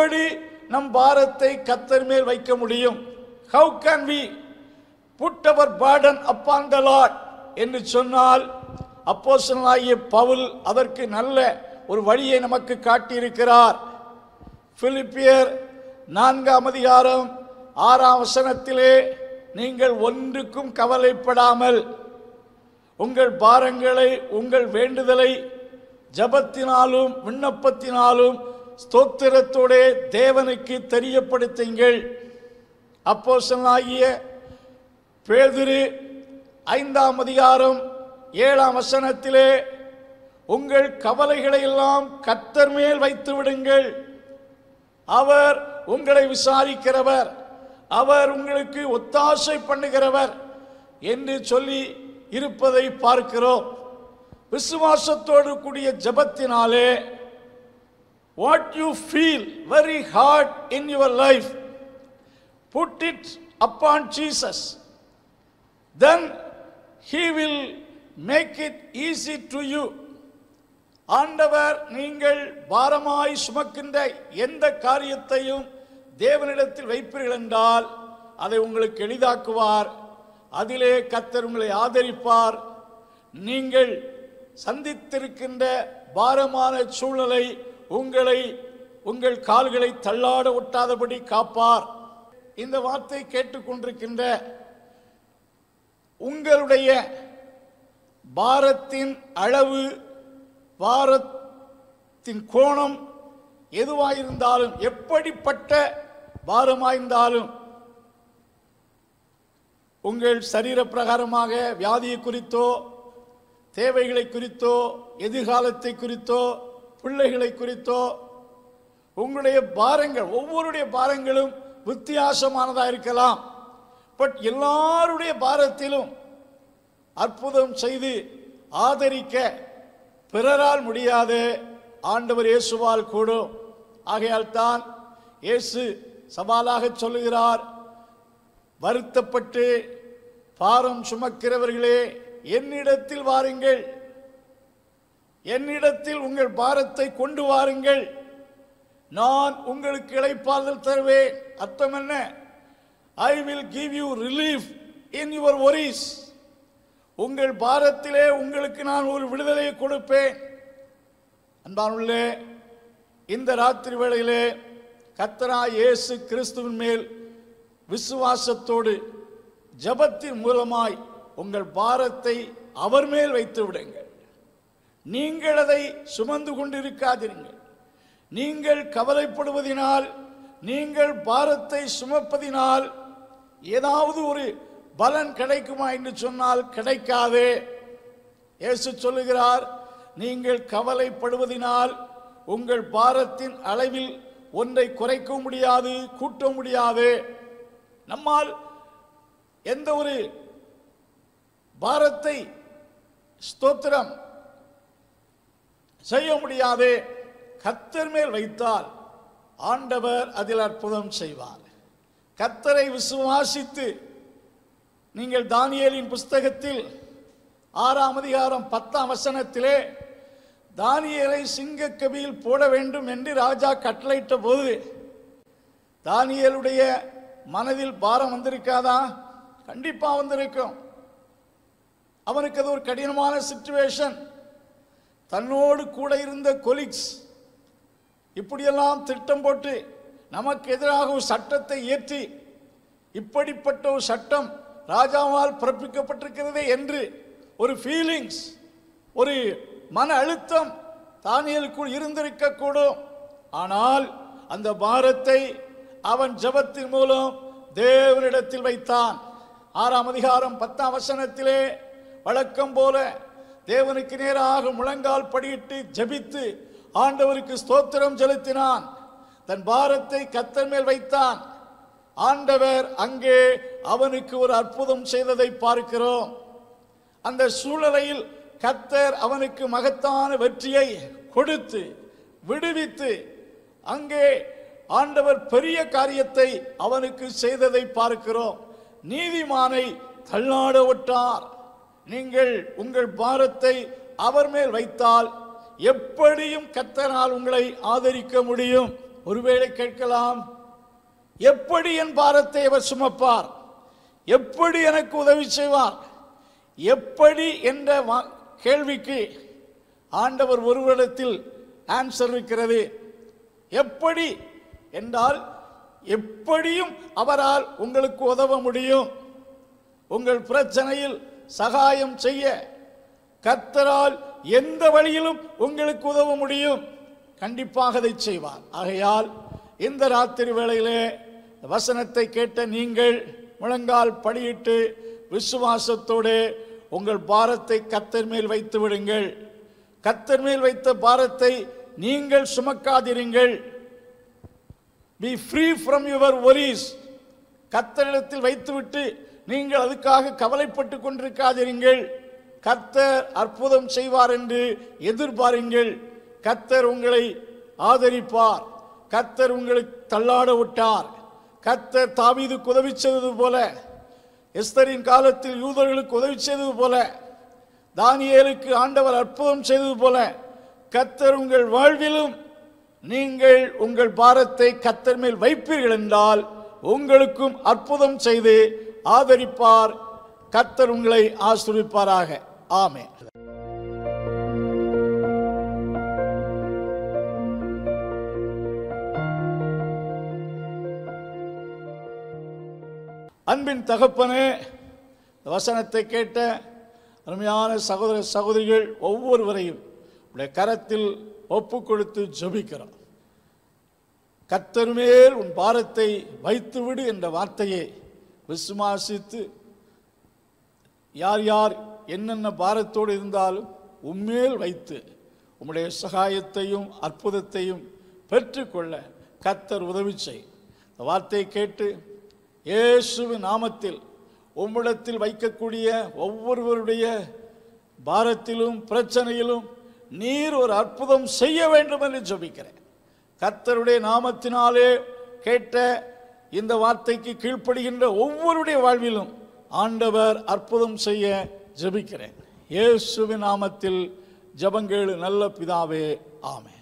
எப்படி நம் பாரத்தை கர்த்தர் மேல் வைக்க முடியும்? How can we put our burden upon the Lord என்று சொன்னால், அப்போஸ்தலனாகிய பவுல் அதற்கு நல்ல ஒரு வழியை நமக்கு காட்டியிருக்கிறார். பிலிப்பியர் 4:6 நீங்கள் ஒன்றுக்கும் கவலைப்படாமல் உங்கள் பாரங்களை, உங்கள் வேண்டுதலை ஜபத்தினாலும் விண்ணப்பத்தினாலும் ஸ்தோத்திரத்தோட தேவனுக்கு தெரியப்படுத்துங்கள். அப்போஸ்தலனாகிய பேதுரு 5:7 உங்கள் கவலைகளை எல்லாம் கர்த்தர் மேல் வைத்து விடுங்கள், அவர் உங்களை விசாரிக்கிறவர், அவர் உங்களுக்கு ஒத்தாசை பண்ணுகிறவர் என்று சொல்லி இருப்பதை பார்க்கிறோம். விசுவாசத்தோடு கூடிய ஜபத்தினாலே what you feel very hard in your life, put it upon Jesus, then he will make it easy to you. ஆண்டவர் நீங்கள் பாரமாய் சுமக்கின்ற எந்த காரியத்தையும் தேவனிடத்தில் வைப்பீர்கள் என்றால் அதை உங்களுக்கு எளிதாக்குவார். அதிலே கர்த்தர் உங்களை ஆதரிப்பார். நீங்கள் சந்தித்திருக்கின்ற பாரமான சூழ்நிலை உங்கள் கால்களை தள்ளாட ஒட்டாதபடி காப்பார். இந்த வார்த்தை கேட்டுக்கொண்டிருக்கின்ற உங்களுடைய பாரத்தின் அளவு, பாரத்தின் கோணம் எதுவாயிருந்தாலும், எப்படிப்பட்ட பாரமாயிருந்தாலும், உங்கள் சரீர பிரகாரமாக வியாதியை குறித்தோ, தேவைகளை குறித்தோ, எதிர்காலத்தை குறித்தோ, பிள்ளைகளை குறித்தோ, உங்களுடைய பாரங்கள், ஒவ்வொருடைய பாரங்களும் வித்தியாசமானதாக இருக்கலாம். பட் எல்லாருடைய பாரத்திலும் அற்புதம் செய்து ஆதரிக்க பிறரால் முடியாது, ஆண்டவர் இயேசுவால் கூடும். ஆகையால் தான் இயேசு சவாலாக சொல்லுகிறார், வருத்தப்பட்டு பாரம் சுமக்கிறவர்களே என்னிடத்தில் வாருங்கள், என்னிடத்தில் உங்கள் பாரத்தை கொண்டு வாருங்கள், நான் உங்களுக்கு இளைப்பாறுதல் தருவேன். அர்த்தம் என்ன? I will give you relief in your worries. உங்கள் பாரத்திலே உங்களுக்கு நான் ஒரு விடுதலையை கொடுப்பேன். அன்பானுள்ளே, இந்த ராத்திரி வேளையிலே கர்த்தராகிய இயேசு கிறிஸ்துவின் மேல் விசுவாசத்தோடு ஜபத்தின் மூலமாய் உங்கள் பாரத்தை அவர் மேல் வைத்து விடுங்கள். நீங்கள் அதை சுமந்து கொண்டிருக்காதீர்கள். நீங்கள் கவலைப்படுவதினால், நீங்கள் பாரத்தை சுமப்பதினால் ஏதாவது ஒரு பலன் கிடைக்குமா என்று சொன்னால் கிடைக்காது. இயேசு சொல்லுகிறார், நீங்கள் கவலைப்படுவதினால் உங்கள் பாரத்தின் அளவில் ஒன்றை குறைக்க முடியாது, கூட்ட முடியாது. நம்மால் எந்த ஒரு பாரத்தை ஸ்தோத்திரம் செய்ய முடியாது. கர்த்தர் மேல் வைத்தால் ஆண்டவர் அதில் அற்புதம் செய்வார். கர்த்தரை விசுவாசித்து நீங்கள் தானியேலின் புஸ்தகத்தில் 6:10 தானியேலை சிங்கக்கபியில் போட வேண்டும் என்று ராஜா கட்டளையிட்ட போது தானியேலுடைய மனதில் பாரம் வந்திருக்காதா? கண்டிப்பா வந்திருக்கும். அவனுக்கு அது ஒரு கடினமான சிச்சுவேஷன். தன்னோடு கூட இருந்த கொலீக்ஸ் இப்படியெல்லாம் திட்டம் போட்டு நமக்கு எதிராக ஒரு சட்டத்தை இயற்றி, இப்படிப்பட்ட ஒரு சட்டம் ராஜாவால் பிறப்பிக்கப்பட்டிருக்கிறது என்று ஒரு ஃபீலிங்ஸ், ஒரு மன அழுத்தம் தானியேலுக்குள் இருந்திருக்க கூடும். ஆனால் அந்த பாரத்தை அவன் ஜெபத்தின் மூலம் தேவனிடத்தில் வைத்தான். 6:10 வழக்கம் போல தேவனுக்கு நேராக முழங்கால் படியிட்டு ஜெபித்து ஆண்டவருக்கு ஸ்தோத்திரம் செலுத்தினான். தன் பாரத்தை கர்த்தர் மேல் வைத்தான். ஆண்டவர் அங்கே அவனுக்கு ஒரு அற்புதம் செய்ததை பார்க்கிறோம். அந்த சூழ்நிலையில் கர்த்தர் அவனுக்கு மகத்தான வெற்றியை கொடுத்து விடுவித்து அங்கே ஆண்டவர் பெரிய காரியத்தை அவனுக்கு செய்ததை பார்க்கிறோம். நீதிமானை தள்ளாட விட்டார். நீங்கள் உங்கள் பாரத்தை அவர் மேல் வைத்தால் எப்படியும் கர்த்தரால் உங்களை ஆதரிக்க முடியும். ஒருவேளை கேட்கலாம், எப்படி என் பாரத்தை அவர் சுமப்பார், எப்படி எனக்கு உதவி செய்வார், எப்படி என்ற கேள்விக்கு ஆண்டவர் ஒருவரிடத்தில் ஆன்சர் இருக்கிறது. எப்படி என்றால் எப்படியும் அவரால் உங்களுக்கு உதவ முடியும். உங்கள் பிரச்சனையில் சகாயம் செய்ய கர்த்தரால் எந்த வழியிலும் உங்களுக்கு உதவ முடியும். கண்டிப்பாக அதை செய்வார். ஆகையால் இந்த ராத்திரி வேளையிலே வசனத்தை கேட்ட நீங்கள் முழங்கால் படியிட்டு விசுவாசத்தோடு உங்கள் பாரத்தை கர்த்தர் மேல் வைத்து விடுங்கள். கர்த்தர் மேல் வைத்த பாரத்தை நீங்கள் சுமக்காதிருங்கள். Be free from your worries. கர்த்தரிடத்தில் வைத்துவிட்டு நீங்கள் அதுக்காக கவலைப்பட்டு கொண்டிருக்காதிருங்கள். கர்த்தர் அற்புதம் செய்வார் என்று எதிர்பாருங்கள். கர்த்தர் உங்களை ஆதரிப்பார். கர்த்தர் உங்களை தள்ளாட விட்டார். கர்த்தர் தாவீதுக்கு உதவி செய்தது போல, எஸ்தரின் காலத்தில் யூதர்களுக்கு உதவி செய்தது போல, தானியேலுக்கு ஆண்டவர் அற்புதம் செய்தது போல, கர்த்தர் உங்கள் வாழ்விலும் நீங்கள் உங்கள் பாரத்தை கர்த்தர் மேல் வைப்பீர்கள் என்றால் உங்களுக்கும் அற்புதம் செய்து ஆதரிப்பார். கர்த்தர் உங்களை ஆசீர்வதிப்பாராக. ஆமென். அன்பின் தகப்பனே, வசனத்தை கேட்ட அருமையான சகோதர சகோதரிகள் ஒவ்வொருவரையும் உடைய கரத்தில் ஒப்பு கொடுத்து ஜெபிக்கிறோம். கர்த்தர் மேல் உன் பாரத்தை வைத்துவிடு என்ற வார்த்தையை விசுவாசித்து யார் யார் என்னென்ன பாரத்தோடு இருந்தாலும் உம்மேல் வைத்து உம்முடைய சகாயத்தையும் அற்புதத்தையும் பெற்றுக்கொள்ள கர்த்தர் உதவி செய். இந்த வார்த்தையை கேட்டு இயேசுவின் நாமத்தில் உம்மிடத்தில் வைக்கக்கூடிய ஒவ்வொருவருடைய பாரத்திலும் பிரச்சனையிலும் நீர் ஒரு அற்புதம் செய்ய வேண்டும் என்று ஜெபிக்கிறேன். கர்த்தருடைய நாமத்தினாலே கேட்ட இந்த வார்த்தைக்கு கீழ்ப்படுகின்ற ஒவ்வொருடைய வாழ்விலும் ஆண்டவர் அற்புதம் செய்ய ஜெபிக்கிறேன். இயேசுவின் நாமத்தில் ஜெபங்கள் நல்ல பிதாவே, ஆமென்.